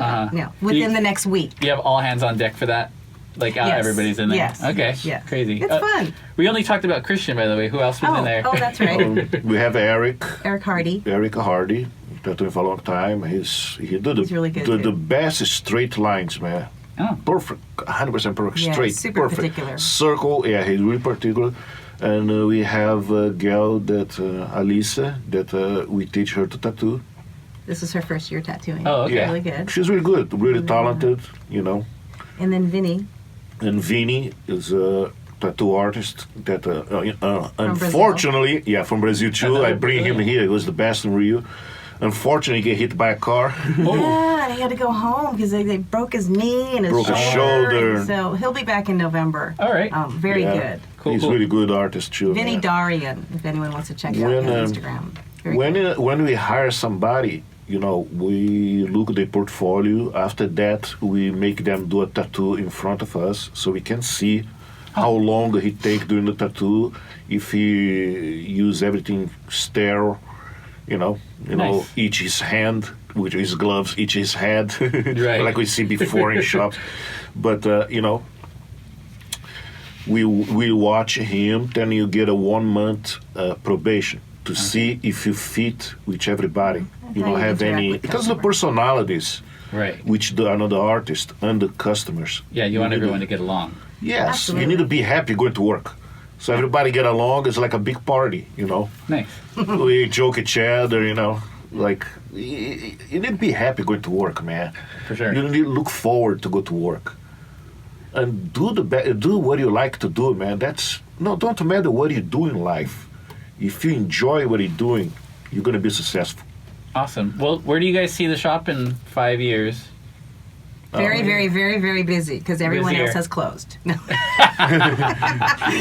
S3: within
S1: You-
S3: the next week.
S1: You have all hands on deck for that? Like
S3: Yes.
S1: everybody's in there?
S3: Yes.
S1: Okay.
S3: Yes.
S1: Crazy.
S3: It's fun.
S1: We only talked about Christian, by the way. Who else was in there?
S3: Oh, that's right.
S2: We have Eric
S3: Hardy.
S2: Hardy, tattooing for a long time. He did
S3: He's really good,
S2: the
S3: too.
S2: best straight lines, man.
S1: Oh.
S2: Perfect, 100% perfect,
S3: Yeah,
S2: straight,
S3: super
S2: perfect.
S3: particular.
S2: Circle, yeah, he's really particular. And we have a girl that Alisa that we teach her to tattoo.
S3: This is her first year tattooing.
S1: Oh, okay.
S2: Yeah,
S3: Really good.
S2: she's really good, really talented, you know.
S3: And then Vinny.
S2: And Vini is a tattoo artist that,
S3: Brazil.
S2: unfortunately, from Brazil too.
S1: Another
S2: I bring him
S1: Brazilian.
S2: here. He was the best in Rio. Unfortunately, he get hit by a car.
S3: Yeah, and he had to go home because they broke his knee and his
S2: Broke his
S3: shoulder.
S2: shoulder.
S3: So he'll be back in November.
S1: All right.
S3: Very
S2: Yeah.
S3: good.
S1: Cool,
S2: He's
S1: cool.
S2: really good artist too.
S3: Vinny
S2: man.
S3: Darian, if anyone wants to check out
S2: When,
S3: his Instagram. Very
S2: When
S3: good.
S2: when we hire somebody, we look at the portfolio. After that, we make them do a tattoo in front of us, so we can see how long he take doing the tattoo. If he use everything sterile,
S1: Nice.
S2: each his hand, with his gloves, each his head,
S1: Right.
S2: like we see before in shops. But we watch him. Then you get a 1 month probation to see if you fit with everybody. You
S3: How
S2: don't
S3: you
S2: have
S3: interact
S2: any
S3: with
S2: because the
S3: customers.
S2: personalities,
S1: Right.
S2: which the another artist and the customers.
S1: Yeah, you want
S2: need
S1: everyone to get along.
S2: Yes,
S3: Absolutely.
S2: you need to be happy going to work. So everybody get along. It's like a big party,
S1: Nice.
S2: we joke each other, like you need to be happy going to work, man.
S1: For sure.
S2: You need to look forward to go to work, and do what you like to do, man. Don't matter what you do in life. If you enjoy what you're doing, you're gonna be successful.
S1: Awesome. Well, where do you guys see the shop in 5 years?
S3: Very, very, very, very busy because everyone
S1: Busier.
S3: else has closed. No,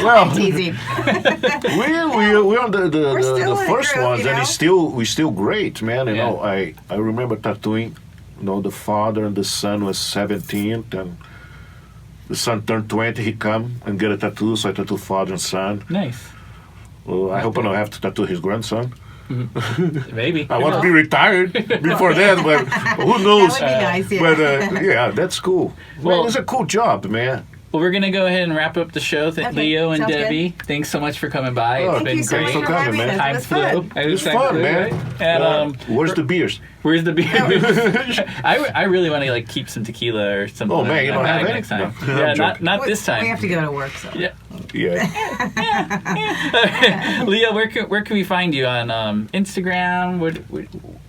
S2: Well,
S3: teasing.
S2: we're on the
S3: still in a
S2: first
S3: group,
S2: ones,
S3: you
S2: and
S3: know?
S2: we're still great, man.
S1: Yeah.
S2: I remember tattooing. The father and the son was 17, and the son turned 20. He come and get a tattoo, so I tattoo father and son.
S1: Nice.
S2: Well, I hope I don't have to tattoo his grandson.
S1: Maybe.
S2: I want to be retired before that, but who knows?
S3: That would be nice, yeah.
S2: But yeah, that's cool.
S1: Well-
S2: Well, it's a cool job, man.
S1: Well, we're going to go ahead and wrap up the show.
S3: Okay,
S1: Leo and
S3: sounds good.
S1: Debbie, thanks so much for coming by.
S2: Oh,
S1: It's
S2: thank
S1: been
S3: you so
S1: great.
S3: much for having
S2: man.
S3: us.
S1: Time
S3: It was
S1: flew.
S3: fun.
S2: It's
S1: Time
S2: fun,
S1: flew,
S2: man.
S1: right? And
S2: Where's the beers?
S1: where's the beer? I really want to keep some tequila or something.
S2: Oh, man, you don't have any?
S1: next time.
S2: No,
S1: Yeah,
S2: I'm joking.
S1: not this time.
S3: We have to go to work, so.
S1: Yeah.
S2: Yeah.
S1: Leo, where can we find you on Instagram?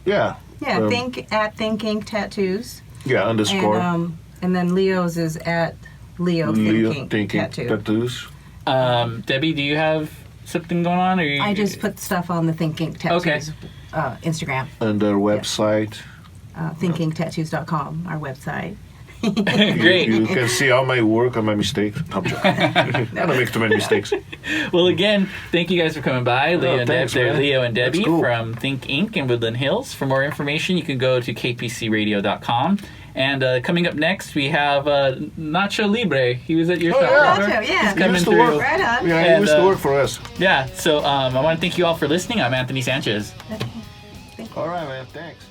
S2: Yeah.
S3: Yeah, Think Ink Tattoos.
S2: Yeah, underscore.
S3: And then Leo's is at Leo
S2: Leo
S3: Thinking Tattoo.
S2: Tattoos.
S1: Debbie, do you have something going on? Or you,
S3: I just put stuff on the Think Ink Tattoos Instagram.
S2: And their website.
S3: ThinkInkTattoos.com, our website.
S1: Great.
S2: You can see all my work and my mistakes. No, I'm joking. I don't make too many mistakes.
S1: Well, again, thank you guys for coming by.
S2: thanks, man.
S1: Leo and
S2: That's
S1: Debbie
S2: cool.
S1: from Think Inc. in Woodland Hills. For more information, you can go to kpcradio.com. And coming up next, we have Nacho Libre. He was at your
S2: Oh,
S1: shop.
S2: yeah.
S1: remember?
S3: Nacho, yeah.
S1: He's
S3: He
S1: coming
S2: used to
S1: through.
S2: work.
S3: Right on.
S2: Yeah,
S1: And,
S2: he used to work for us.
S1: Yeah, so I want to thank you all for listening. I'm Anthony Sanchez.
S3: Okay.
S2: All right, man. Thanks.